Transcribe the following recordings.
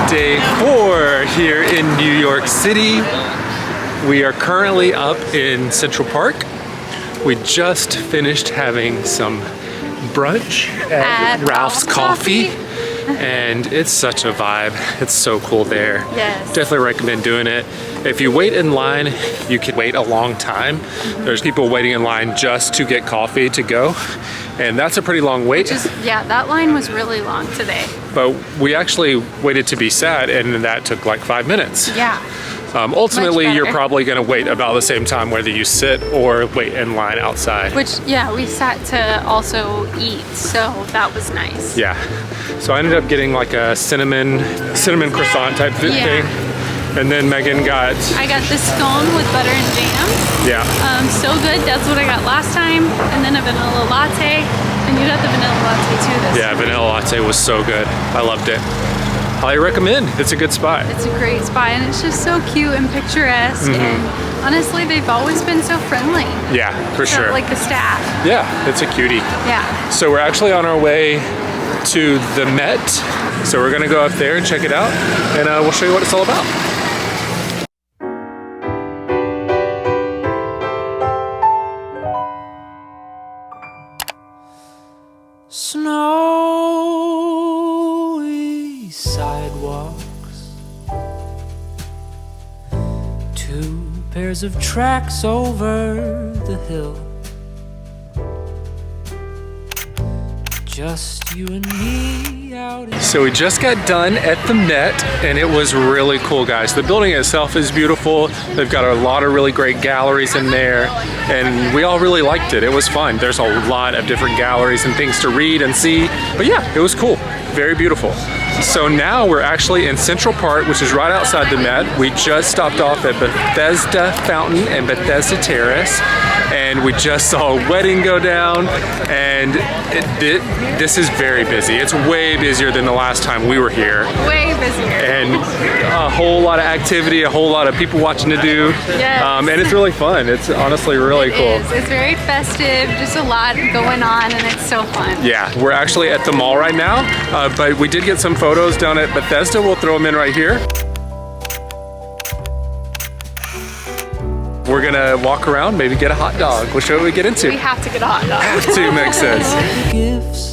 Day 4 here in New York City. We are currently up in Central Park. We just finished having some brunch at Ralph's Coffee. And it's such a vibe. It's so cool there. Yes. Definitely recommend doing it. If you wait in line, you can wait a long time. There's people waiting in line just to get coffee to go. And that's a pretty long wait. Yeah, that line was really long today. But we actually waited to be sat, and that took like 5 minutes. Yeah. Ultimately, you're probably going to wait about the same time whether you sit or wait in line outside. Which, yeah, we sat to also eat, so that was nice. Yeah. So I ended up getting like a cinnamon croissant type thing. And then Megan got... I got this scone with butter and jam. Yeah. So good. That's what I got last time. And then a vanilla latte. And you got the vanilla latte too this time. Vanilla latte was so good. I loved it. I recommend. It's a good spot. It's a great spot, and it's just so cute and picturesque. And honestly, they've always been so friendly. Yeah, for sure. Like the staff. Yeah, it's a cutie. Yeah. So we're actually on our way to the Met. So we're gonna go up there and check it out, and we'll show you what it's all about. Snowy sidewalks, 2 pairs of tracks over the hill, just you and me out in... So we just got done at the Met, and it was really cool, guys. The building itself is beautiful. They've got a lot of really great galleries in there, and we all really liked it. It was fun. There's a lot of different galleries and things to read and see, but yeah, it was cool. Very beautiful. So now we're actually in Central Park, which is right outside the Met. We just stopped off at Bethesda Fountain and Bethesda Terrace, and we just saw a wedding go down, and this is very busy. It's way busier than the last time we were here. Way busier. And a whole lot of activity, a whole lot of people watching to do. Yes. And it's really fun. It's honestly really cool. It's very festive, just a lot going on, and it's so fun. Yeah, we're actually at the mall right now, but we did get some photos down at Bethesda. We'll throw them in right here. We're gonna walk around, maybe get a hot dog. We'll show what we get into. We have to get a hot dog. Have to, Meg says. Gifts.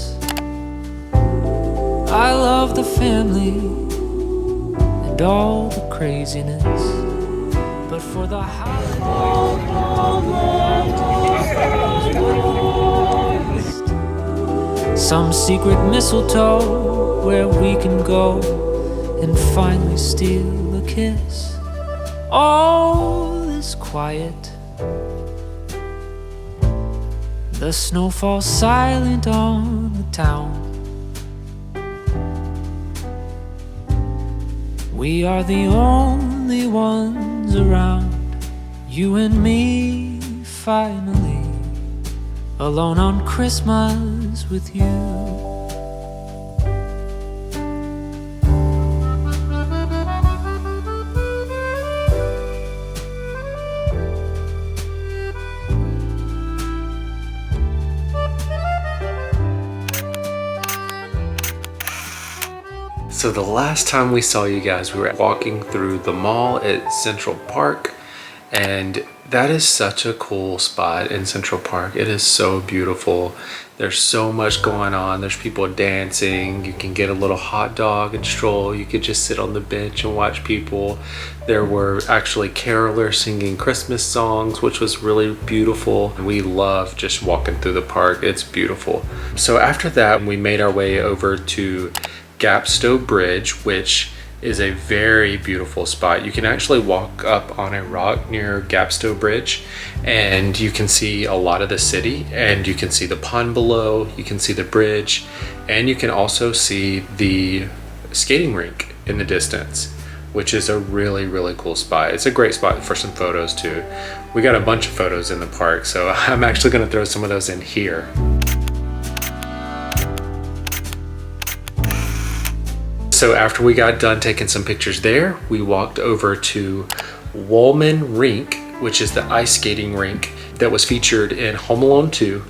I love the family and all the craziness, but for the holidays, some secret mistletoe where we can go and finally steal a kiss. All is quiet. The snow falls silent on the town. We are the only ones around. You and me, finally, alone on Christmas with you. So the last time we saw you guys, we were walking through the mall at Central Park, and that is such a cool spot in Central Park. It is so beautiful. There's so much going on. There's people dancing. You can get a little hot dog and stroll. You could just sit on the bench and watch people. There were actually carolers singing Christmas songs, which was really beautiful. We love just walking through the park. It's beautiful. So after that, we made our way over to Gapstow Bridge, which is a very beautiful spot. You can actually walk up on a rock near Gapstow Bridge, and you can see a lot of the city, and you can see the pond below, you can see the bridge, and you can also see the skating rink in the distance, which is a really, really cool spot. It's a great spot for some photos too. We got a bunch of photos in the park, so I'm actually gonna throw some of those in here. So after we got done taking some pictures there, we walked over to Woolman Rink, which is the ice skating rink that was featured in Home Alone 2.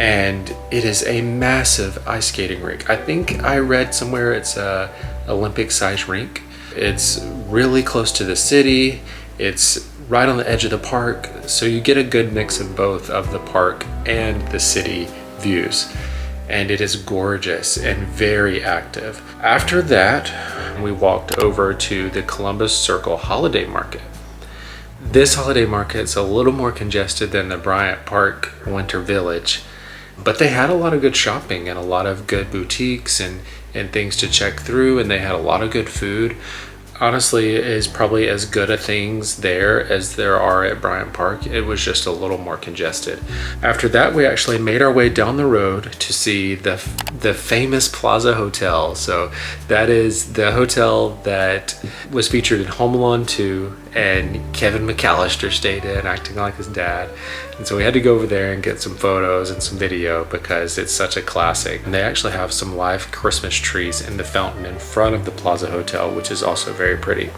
and it is a massive ice skating rink. I think I read somewhere it's a Olympic size rink. It's really close to the city. It's right on the edge of the park, so you get a good mix of both of the park and the city views. And it is gorgeous and very active. After that, we walked over to the Columbus Circle Holiday Market. This holiday market's a little more congested than the Bryant Park Winter Village, but they had a lot of good shopping and a lot of good boutiques and things to check through, and they had a lot of good food. Honestly, it is probably as good a things there as there are at Bryant Park. It was just a little more congested. After that, we actually made our way down the road to see the famous Plaza Hotel. So that is the hotel that was featured in Home Alone 2, and Kevin McAllister stayed in, acting like his dad. And so we had to go over there and get some photos and some video because it's such a classic. And they actually have some live Christmas trees in the fountain in front of the Plaza Hotel, which is also very pretty.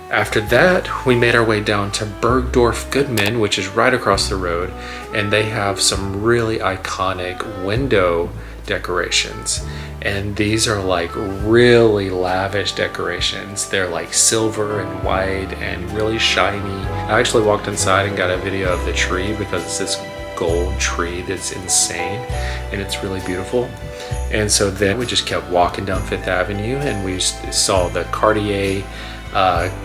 After that, we made our way down to Bergdorf Goodman, which is right across the road, and they have some really iconic window decorations. And these are like really lavish decorations. They're like silver and white and really shiny. I actually walked inside and got a video of the tree because it's this gold tree that's insane and it's really beautiful. And so then we just kept walking down Fifth Avenue and we saw the Cartier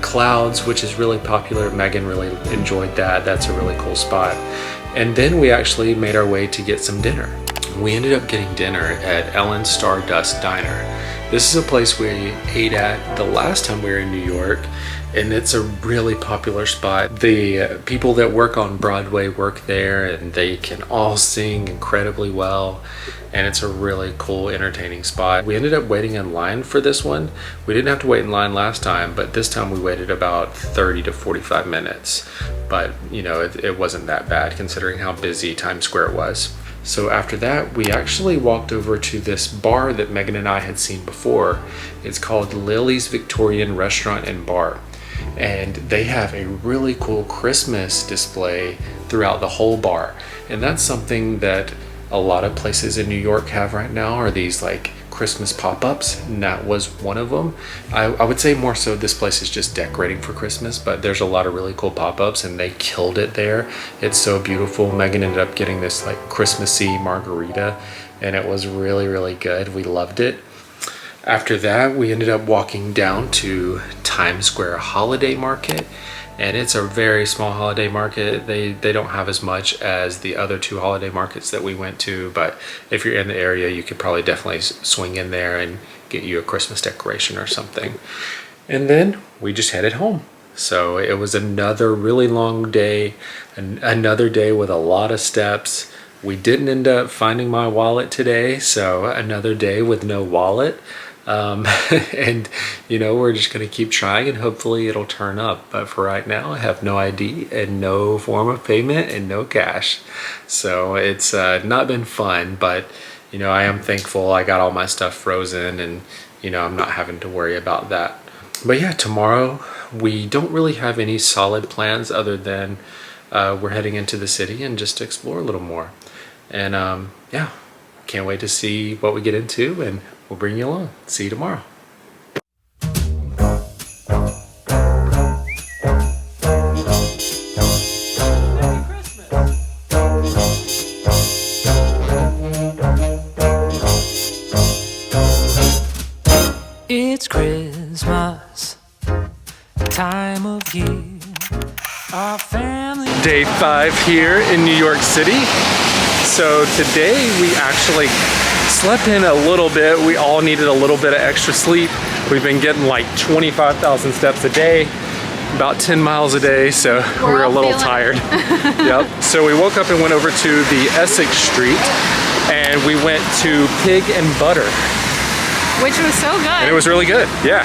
clouds, which is really popular. Megan really enjoyed that. That's a really cool spot. And then we actually made our way to get some dinner. We ended up getting dinner at Ellen's Stardust Diner. This is a place we ate at the last time we were in New York, and it's a really popular spot. The people that work on Broadway work there, and they can all sing incredibly well, and it's a really cool, entertaining spot. We ended up waiting in line for this one. We didn't have to wait in line last time, but this time we waited about 30 to 45 minutes. But, you know, it wasn't that bad considering how busy Times Square was. So after that, we actually walked over to this bar that Megan and I had seen before. It's called Lily's Victorian Restaurant and Bar. And they have a really cool Christmas display throughout the whole bar. And that's something that a lot of places in New York have right now, are these like Christmas pop-ups, and that was one of them. I would say more so this place is just decorating for Christmas, but there's a lot of really cool pop-ups and they killed it there. It's so beautiful. Megan ended up getting this like Christmassy margarita and it was really, really good. We loved it. After that, we ended up walking down to Times Square Holiday Market, and it's a very small holiday market. They don't have as much as the other two holiday markets that we went to, but if you're in the area, you could probably definitely swing in there and get you a Christmas decoration or something. And then we just headed home. So it was another really long day, another day with a lot of steps. We didn't end up finding my wallet today, so another day with no wallet. And you know, we're just gonna keep trying and hopefully it'll turn up, but for right now I have no ID and no form of payment and no cash, so it's not been fun, but you know, I am thankful I got all my stuff frozen and you know, I'm not having to worry about that. But yeah, tomorrow we don't really have any solid plans other than we're heading into the city and just to explore a little more. And yeah, can't wait to see what we get into, and we'll bring you along. See you tomorrow. It's Christmas time of year. Our family. Day 5 here in New York City. So today we actually slept in a little bit. We all needed a little bit of extra sleep. We've been getting like 25,000 steps a day, about 10 miles a day, so we're a little tired. Yep. So we woke up and went over to the Essex Street and we went to Pig and Butter. Which was so good. And it was really good, yeah.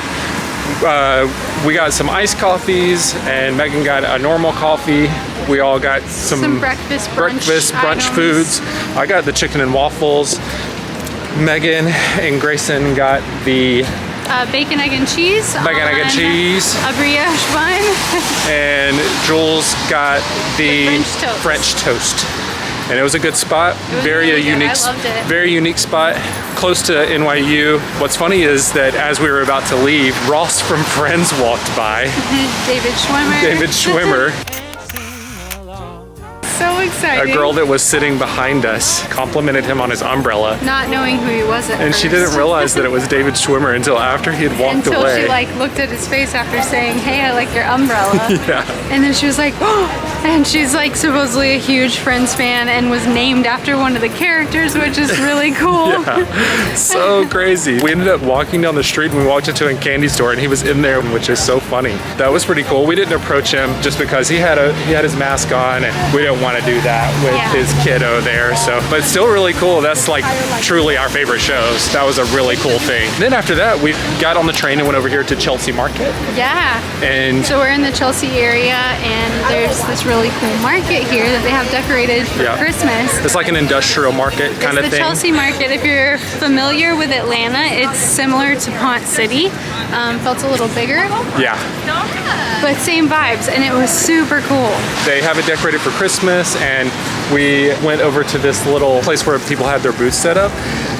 We got some iced coffees and Megan got a normal coffee. We all got some breakfast brunch items. Foods. I got the chicken and waffles. Megan and Grayson got the bacon, egg, and cheese. Bacon, egg, and cheese. A brioche bun. And Jules got the French toast. and it was a good spot. Very really good. unique, I loved it. very unique spot, close to NYU. What's funny is that as we were about to leave, Ross from Friends walked by. David Schwimmer. David Schwimmer. So exciting. A girl that was sitting behind us complimented him on his umbrella. Not knowing who he was at And first. she didn't realize that it was David Schwimmer until after he had walked Until away. she like looked at his face after saying, "Hey, I like your umbrella." Yeah. And then she was like, "Oh!" And she's like supposedly a huge Friends fan and was named after one of the characters, which is really cool. Yeah. So crazy. We ended up walking down the street and we walked into a candy store and he was in there, which is so funny. That was pretty cool. We didn't approach him just because he had his mask on and we didn't want to do that with his kiddo there. So, but still really cool. That's like truly our favorite shows. That was a really cool thing. Then after that, we got on the train and went over here to Chelsea Market. Yeah. And so we're in the Chelsea area and there's this really cool market here that they have decorated for Christmas. It's like an industrial market kind of thing. The Chelsea Market, if you're familiar with Atlanta, it's similar to Pont City. Felt a little bigger. Yeah. But same vibes, and it was super cool. They have it decorated for Christmas, and we went over to this little place where people had their booths set up,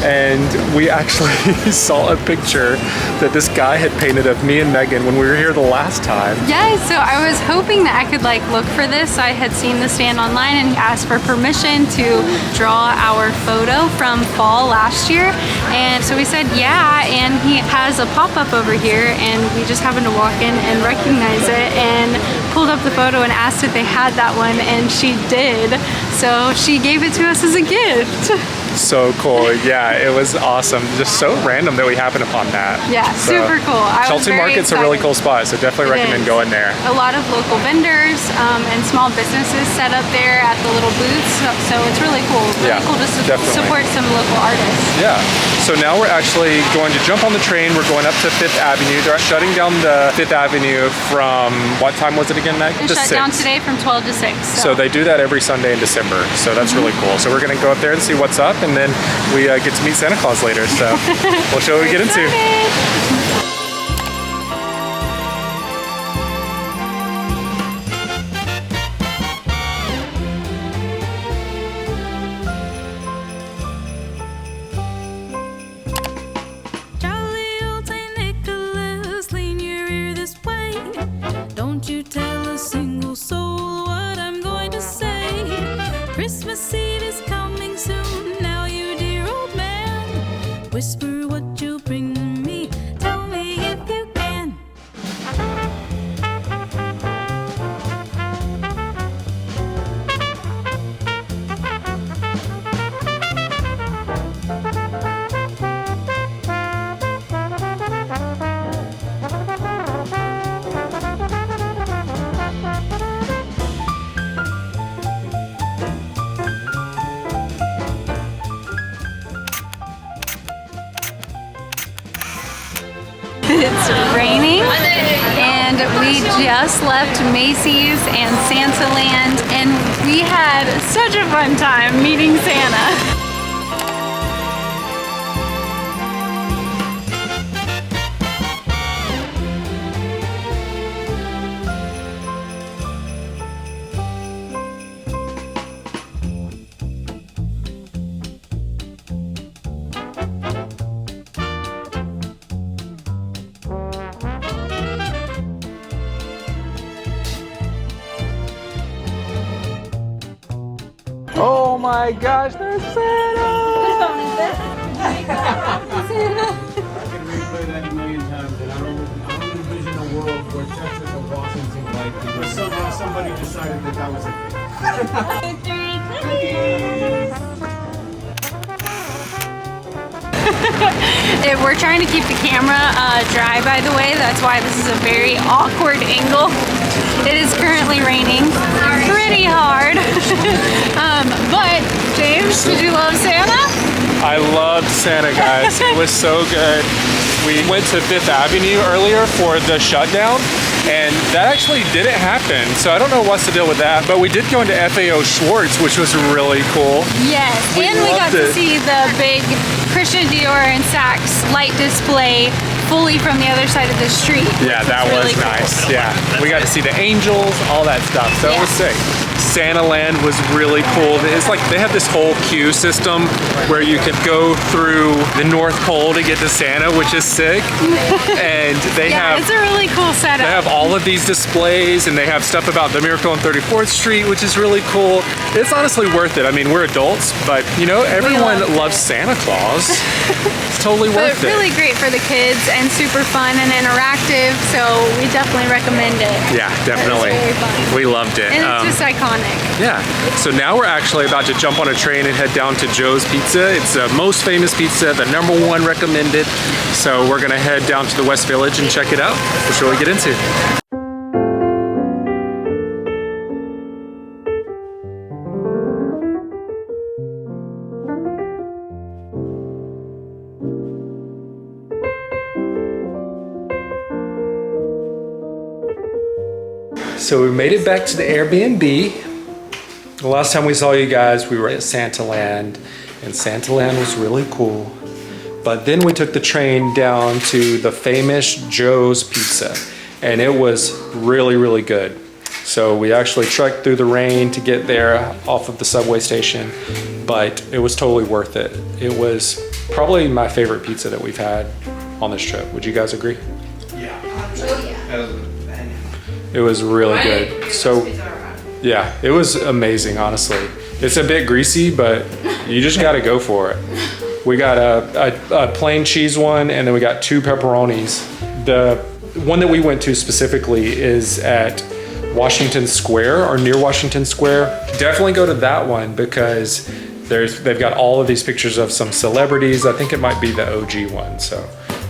and we actually saw a picture that this guy had painted of me and Megan when we were here the last time. Yeah, so I was hoping that I could like look for this. I had seen the stand online and he asked for permission to draw our photo from fall last year. And so we said, yeah, and he has a pop-up over here and we just happened to walk in and recognize it and pulled up the photo and asked if they had that one, and she did. So she gave it to us as a gift. So cool. Yeah, it was awesome. Just so random that we happened upon that. Yeah, so, super cool. Chelsea Market's a really cool spot, so definitely recommend going there. A lot of local vendors and small businesses set up there at the little booths, so it's really cool. Really cool to support some local artists. Yeah. So now we're actually going to jump on the train. We're going up to 5th Avenue. They're shutting down the 5th Avenue from, what time was it again, Meg? It's shut down today from 12 to 6. So they do that every Sunday in December. So that's really cool. So we're going to go up there and see what's up, and then we get to meet Santa Claus later. So we'll show what we get into. Christmas Eve is coming soon. Now, you dear old man, whisper what you'll bring to me. Tell me if you can. It's raining and we just left Macy's and Santaland and we had such a fun time meeting Santa. Oh my gosh, there's Santa! I can replay that a million times, and I don't envision a world where Texas or Washington like it, but somehow somebody decided that was a We're trying to keep the camera dry, by the way. That's why this is a very awkward angle. It is currently raining pretty hard. But James, did you love Santa? I loved Santa, guys. It was so good. We went to 5th Avenue earlier for the shutdown, and that actually didn't happen. So I don't know what's the deal with that, but we did go into FAO Schwartz, which was really cool. Yes, and we got to see the big Christian Dior and Saks light display fully from the other side of the street. Yeah, that was really nice. Cool. Yeah, we got to see the angels, all that stuff. So it was sick. Santaland was really cool. It's like they have this whole queue system where you can go through the North Pole to get to Santa, which is sick. And they have it's a really cool setup. they have all of these displays, and they have stuff about the Miracle on 34th Street, which is really cool. It's honestly worth it. I mean, we're adults, but you know, everyone loves Santa Claus. It's totally But worth it. really great for the kids and super fun and interactive, so we definitely recommend it. Yeah, definitely. It was very fun. We loved it. And it's just iconic. Yeah, so now we're actually about to jump on a train and head down to Joe's Pizza. It's the most famous pizza, the #1 recommended. So we're gonna head down to the West Village and check it out. Let's really get into it. So we made it back to the Airbnb. The last time we saw you guys, we were at Santaland, and Santaland was really cool. But then we took the train down to the famous Joe's Pizza, and it was really, really good. So we actually trekked through the rain to get there off of the subway station, but it was totally worth it. It was probably my favorite pizza that we've had on this trip. Would you guys agree? It was really good. So, yeah, it was amazing, honestly. It's a bit greasy, but you just gotta go for it. We got a plain cheese one, and then we got 2 pepperonis. The one that we went to specifically is at Washington Square, or near Washington Square. Definitely go to that one because they've got all of these pictures of some celebrities. I think it might be the OG one, so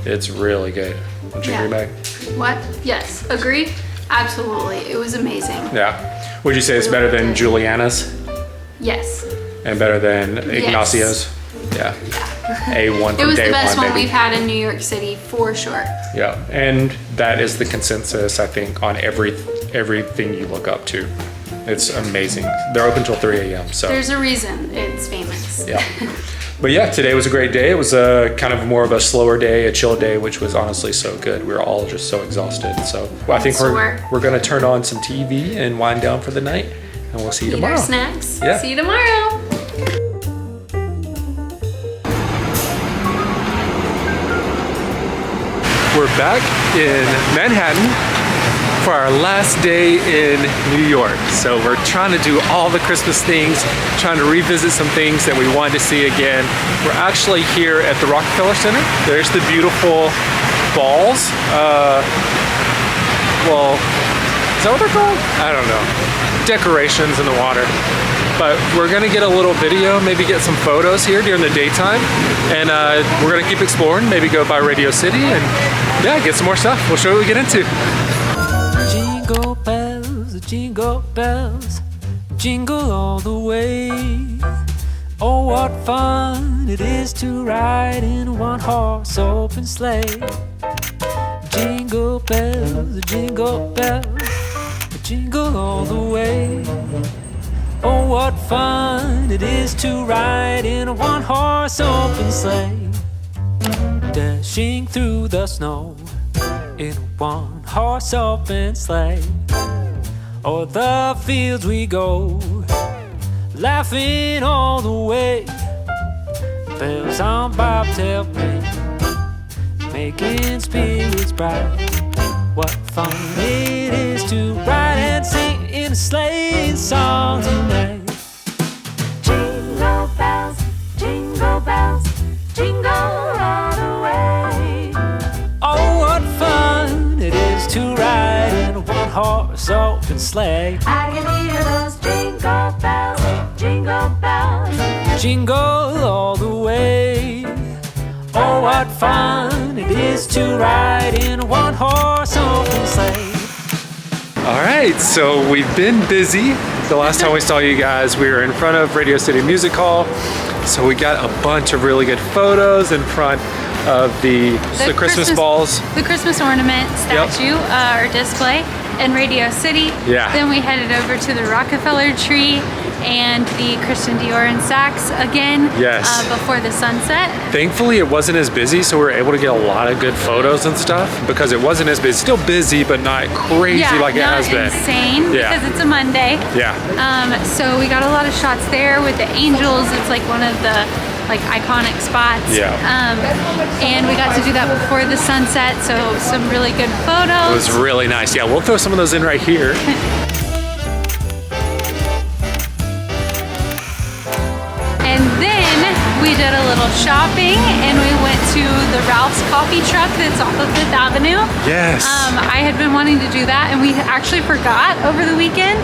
it's really good. Don't you agree, Meg? What? Yes. Agree? Absolutely. It was amazing. Yeah. Would you say it's better than Juliana's Yes. and better than Ignacio's? Yeah. A1 from It was day the best one, one baby. we've had in New York City for sure. Yeah, and that is the consensus, I think, on everything you look up to. It's amazing. They're open till 3 a.m. So There's a reason it's famous. yeah. But yeah, today was a great day. It was a kind of more of a slower day, a chill day, which was honestly so good. We were all just so exhausted. So I think we're gonna turn on some TV and wind down for the night, and we'll see you Eat tomorrow. our snacks. Yeah. See you tomorrow. We're back in Manhattan for our last day in New York. So we're trying to do all the Christmas things, trying to revisit some things that we wanted to see again. We're actually here at the Rockefeller Center. There's the beautiful balls. Well, is that what they're called? I don't know. Decorations in the water. But we're gonna get a little video, maybe get some photos here during the daytime. And we're gonna keep exploring, maybe go by Radio City and yeah, get some more stuff. We'll show you what we get into. Jingle bells, jingle all the way. Oh, what fun it is to ride in a one-horse open sleigh. Jingle bells, jingle all the way. Oh, what fun it is to ride in a one-horse open sleigh. Dashing through the snow in a one-horse open sleigh. O'er the fields we go, laughing all the way. Bells on bobtail ring, making spirits bright. What fun it is to ride and sing in a sleighing song tonight. Jingle bells, jingle bells, jingle all the way. Oh, what fun it is to ride in a one-horse open sleigh. I can hear those jingle bells, jingle bells. Jingle all the way. Oh, what fun it is to ride in a one-horse open sleigh. All right, so we've been busy. The last time we saw you guys, we were in front of Radio City Music Hall. So we got a bunch of really good photos in front of the Christmas balls. The Christmas ornament statue or display in Radio City. Yeah. Then we headed over to the Rockefeller tree and the Christian Dior and Saks again. Yes. Before the sunset. Thankfully, it wasn't as busy, so we were able to get a lot of good photos and stuff because it wasn't as busy. Still busy, but not crazy like it has been. Insane because it's a Monday. Yeah. So we got a lot of shots there with the angels. It's like one of the iconic spots. Yeah. And we got to do that before the sunset, so some really good photos. It was really nice. Yeah, we'll throw some of those in right here. And then we did a little shopping and we went to the Ralph's coffee truck that's off of 5th Avenue. Yes. I had been wanting to do that and we actually forgot over the weekend.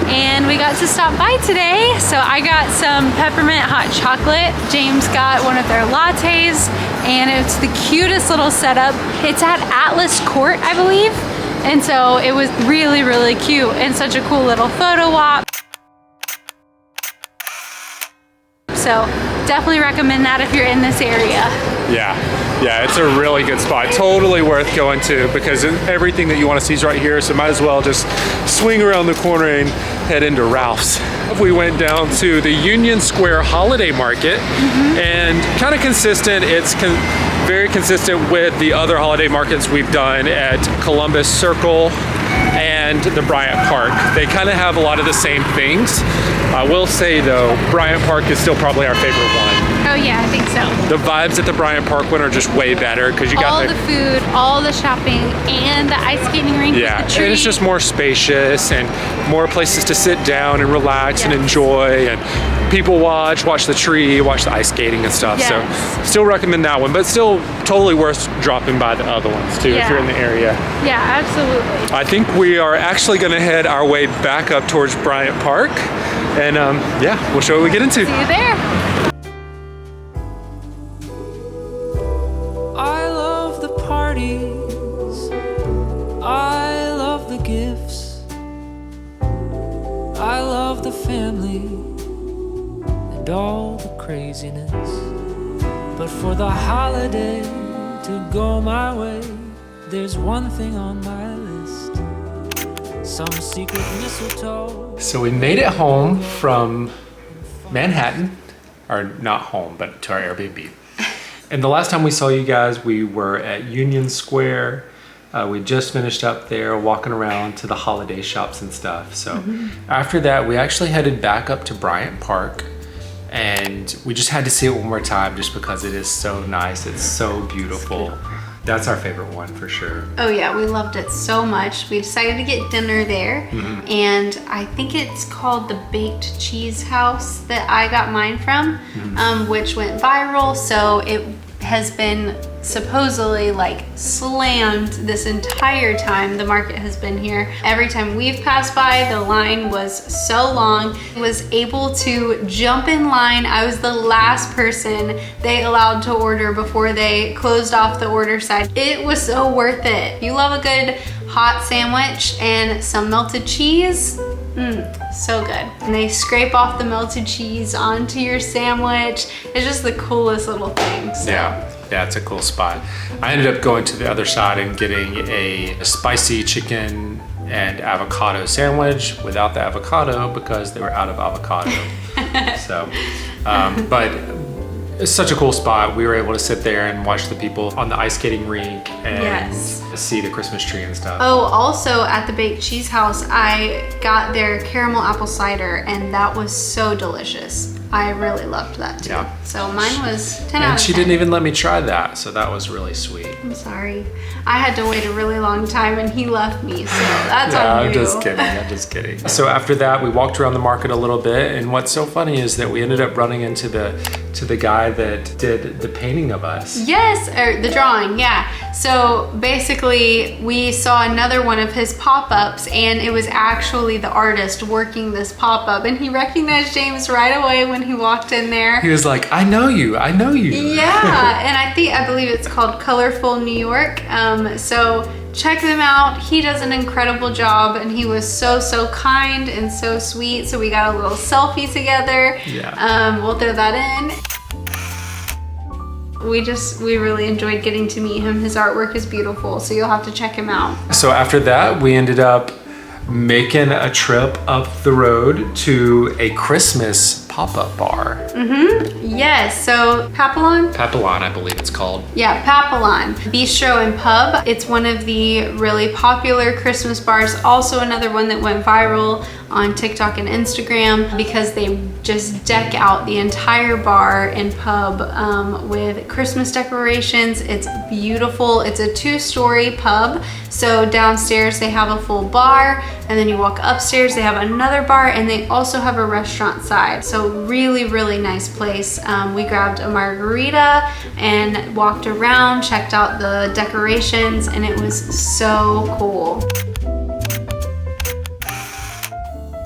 And we got to stop by today. So I got some peppermint hot chocolate. James got one of their lattes and it's the cutest little setup. It's at Atlas Court, I believe. And so it was really, really cute and such a cool little photo op. So definitely recommend that if you're in this area. Yeah, it's a really good spot. Totally worth going to because everything that you want to see is right here. So might as well just swing around the corner and head into Ralph's. We went down to the Union Square Holiday Market and kind of consistent. It's very consistent with the other holiday markets we've done at Columbus Circle and the Bryant Park. They kind of have a lot of the same things. I will say though, Bryant Park is still probably our favorite one. Oh yeah, I think so. The vibes at the Bryant Park one are just way better because you got all the food, all the shopping, and the ice skating rink. Yeah, with the tree. And it's just more spacious and more places to sit down and relax and enjoy and people watch the tree, watch the ice skating and stuff. Yes. So still recommend that one, but still totally worth dropping by the other ones too if you're in the area. Yeah, absolutely. I think we are actually going to head our way back up towards Bryant Park and yeah, we'll show you what we get into. See you there. I love the parties, I love the gifts, I love the family and all the craziness. But for the holiday to go my way, there's one thing on my list, some secret mistletoe. So we made it home from Manhattan, or not home, but to our Airbnb. And the last time we saw you guys, we were at Union Square. We just finished up there walking around to the holiday shops and stuff. So after that, we actually headed back up to Bryant Park and we just had to see it one more time just because it is so nice. It's so beautiful. That's our favorite one for sure. Oh yeah, we loved it so much. We decided to get dinner there and I think it's called the Baked Cheese House that I got mine from, which went viral. So it has been supposedly like slammed this entire time the market has been here. Every time we've passed by, the line was so long. I was able to jump in line. I was the last person they allowed to order before they closed off the order side. It was so worth it. If you love a good hot sandwich and some melted cheese, so good. And they scrape off the melted cheese onto your sandwich. It's just the coolest little thing. So. Yeah, it's a cool spot. I ended up going to the other side and getting a spicy chicken and avocado sandwich without the avocado because they were out of avocado. So, but it's such a cool spot. We were able to sit there and watch the people on the ice skating rink and see the Christmas tree and stuff. Oh, also at the Baked Cheese House, I got their caramel apple cider and that was so delicious. I really loved that too. Yeah. So mine was 10 out of 10. And she didn't even let me try that, so that was really sweet. I'm sorry. I had to wait a really long time and he left me, so that's on you. I'm just kidding. So after that, we walked around the market a little bit, and what's so funny is that we ended up running into the guy that did the painting of us. Yes, or the drawing, yeah. So basically, we saw another one of his pop-ups, and it was actually the artist working this pop-up, and he recognized James right away when he walked in there. He was like, I know you. Yeah, and I believe it's called Colorful New York. So check them out. He does an incredible job, and he was so kind and so sweet. So we got a little selfie together. Yeah. We'll throw that in. We really enjoyed getting to meet him. His artwork is beautiful, so you'll have to check him out. So after that, we ended up making a trip up the road to a Christmas pop-up bar. Yes, so Papillon? Papillon, I believe it's called. Yeah, Papillon Bistro and Pub. It's one of the really popular Christmas bars. Also another one that went viral on TikTok and Instagram because they just deck out the entire bar and pub with Christmas decorations. It's beautiful. It's a 2-story pub. So downstairs they have a full bar, and then you walk upstairs, they have another bar, and they also have a restaurant side. So really, really nice place. We grabbed a margarita and walked around, checked out the decorations, and it was so cool.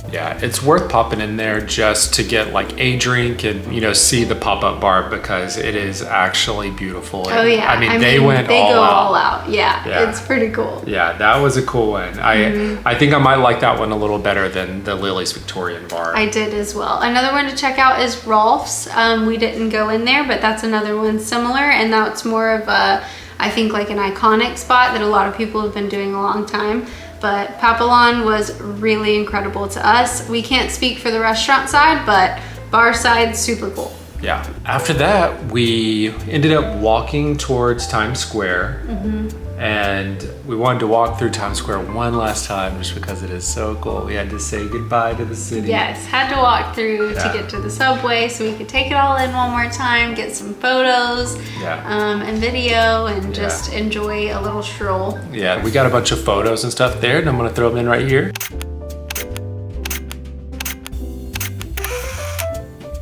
Yeah, it's worth popping in there just to get like a drink and, you know, see the pop-up bar because it is actually beautiful. Oh yeah, I mean they went they all go out. all out. Yeah, it's pretty cool. Yeah, that was a cool one. I think I might like that one a little better than the Lily's Victorian bar. I did as well. Another one to check out is Rolf's. We didn't go in there, but that's another one similar, and that's more of a, I think, like an iconic spot that a lot of people have been doing a long time. But Papillon was really incredible to us. We can't speak for the restaurant side, but bar side, super cool. Yeah. After that, we ended up walking towards Times Square. And we wanted to walk through Times Square one last time just because it is so cool. We had to say goodbye to the city. Yes, had to walk through to get to the subway so we could take it all in one more time, get some photos and video, and just enjoy a little stroll. Yeah, we got a bunch of photos and stuff there, and I'm gonna throw them in right here.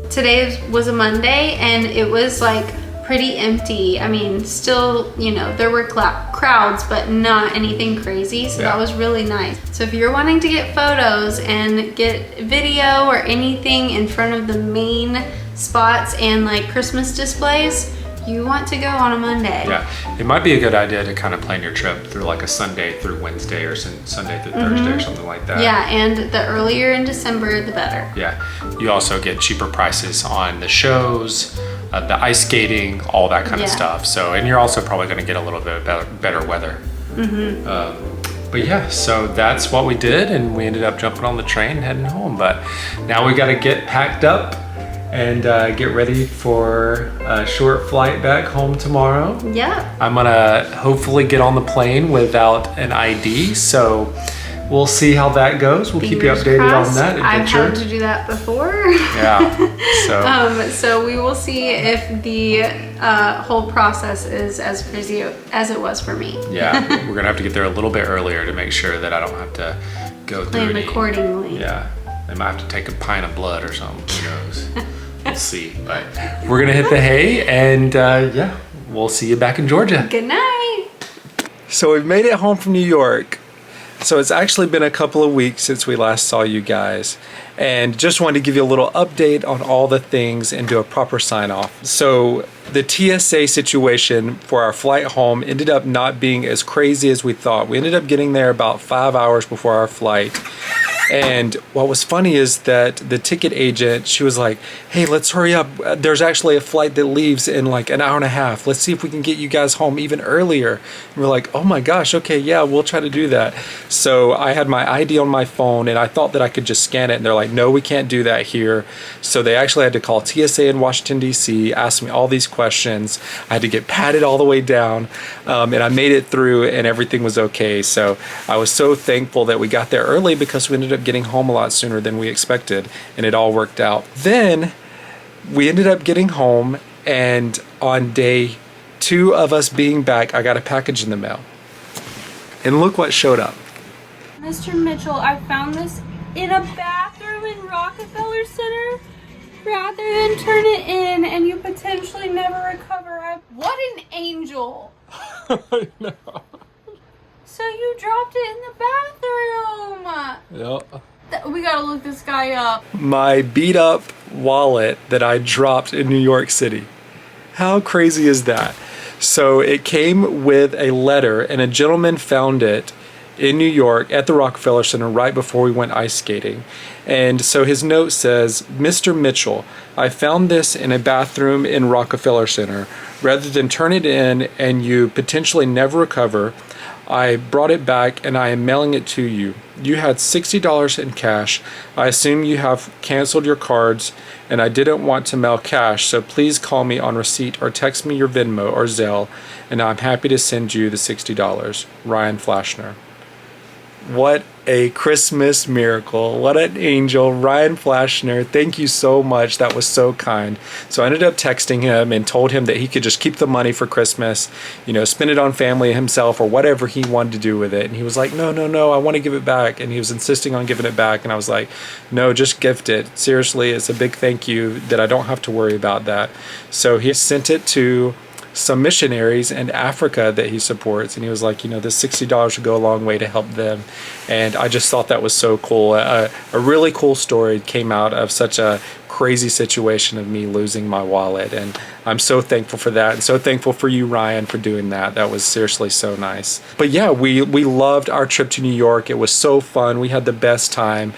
Today was a Monday, and it was like pretty empty. I mean, still, you know, there were crowds, but not anything crazy. So that was really nice. So if you're wanting to get photos and get video or anything in front of the main spots and like Christmas displays, you want to go on a Monday. Yeah, it might be a good idea to kind of plan your trip through like a Sunday through Wednesday or Sunday through Thursday or something like that. Yeah, and the earlier in December, the better. Yeah, you also get cheaper prices on the shows, the ice skating, all that kind of stuff. So, and you're also probably going to get a little bit better weather. But yeah, so that's what we did, and we ended up jumping on the train and heading home. But now we got to get packed up and get ready for a short flight back home tomorrow. Yeah. I'm gonna hopefully get on the plane without an ID, so we'll see how that goes. We'll keep you updated on that adventure. I've had to do that before. Yeah. So we will see if the whole process is as crazy as it was for me. Yeah, we're gonna have to get there a little bit earlier to make sure that I don't have to go through Plan accordingly. Yeah, I might have to take a pint of blood or something. Who knows? We'll see. But we're gonna hit the hay, and yeah, we'll see you back in Georgia. Good night. So we've made it home from New York. So it's actually been a couple of weeks since we last saw you guys, and just wanted to give you a little update on all the things and do a proper sign off. So the TSA situation for our flight home ended up not being as crazy as we thought. We ended up getting there about 5 hours before our flight. And what was funny is that the ticket agent, she was like, hey, let's hurry up. There's actually a flight that leaves in like an hour and a half. Let's see if we can get you guys home even earlier. And we're like, oh my gosh, okay, yeah, we'll try to do that. So I had my ID on my phone, and I thought that I could just scan it. And they're like, no, we can't do that here. So they actually had to call TSA in Washington, D.C., ask me all these questions. I had to get patted all the way down, and I made it through, and everything was okay. So I was so thankful that we got there early because we ended up getting home a lot sooner than we expected, and it all worked out. Then we ended up getting home, and on day 2 of us being back, I got a package in the mail. And look what showed up. Mr. Mitchell, I found this in a bathroom in Rockefeller Center. Rather than turn it in and you potentially never recover, what an angel! I know. So you dropped it in the bathroom! Yep. We gotta look this guy up. My beat up wallet that I dropped in New York City. How crazy is that? So it came with a letter, and a gentleman found it in New York at the Rockefeller Center right before we went ice skating. And so his note says, "Mr. Mitchell, I found this in a bathroom in Rockefeller Center. Rather than turn it in and you potentially never recover, I brought it back and I am mailing it to you. You had $60 in cash. I assume you have canceled your cards and I didn't want to mail cash, so please call me on receipt or text me your Venmo or Zelle and I'm happy to send you the $60. Ryan Flashner." What a Christmas miracle. What an angel. Ryan Flashner, thank you so much. That was so kind. So I ended up texting him and told him that he could just keep the money for Christmas, you know, spend it on family himself or whatever he wanted to do with it. And he was like, no, I want to give it back. And he was insisting on giving it back. And I was like, no, just gift it. Seriously, it's a big thank you that I don't have to worry about that. So he sent it to some missionaries in Africa that he supports, and he was like, you know, this $60 would go a long way to help them. And I just thought that was so cool. A really cool story came out of such a crazy situation of me losing my wallet, and I'm so thankful for that, and so thankful for you, Ryan, for doing that. That was seriously so nice. But yeah, we loved our trip to New York. It was so fun. We had the best time,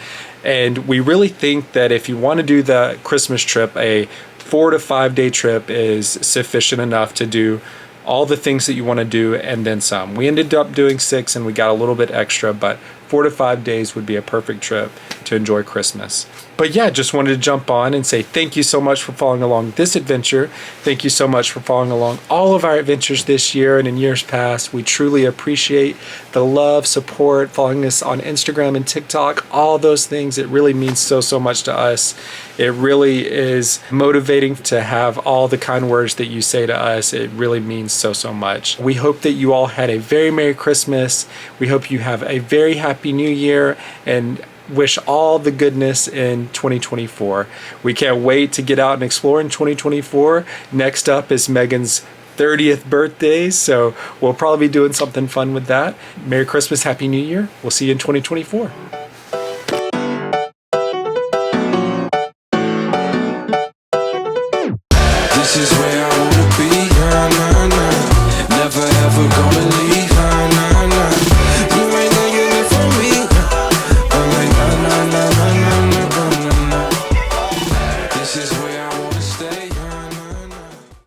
and we really think that if you want to do the Christmas trip, a 4 to 5 day trip is sufficient enough to do all the things that you want to do and then some. We ended up doing 6 and we got a little bit extra, but 4 to 5 days would be a perfect trip to enjoy Christmas. But yeah, just wanted to jump on and say thank you so much for following along this adventure. Thank you so much for following along all of our adventures this year and in years past. We truly appreciate the love, support, following us on Instagram and TikTok, all those things. It really means so much to us. It really is motivating to have all the kind words that you say to us. It really means so much. We hope that you all had a very Merry Christmas. We hope you have a very Happy New Year and wish all the goodness in 2024. We can't wait to get out and explore in 2024. Next up is Megan's 30th birthday, so we'll probably be doing something fun with that. Merry Christmas, Happy New Year. We'll see you in 2024.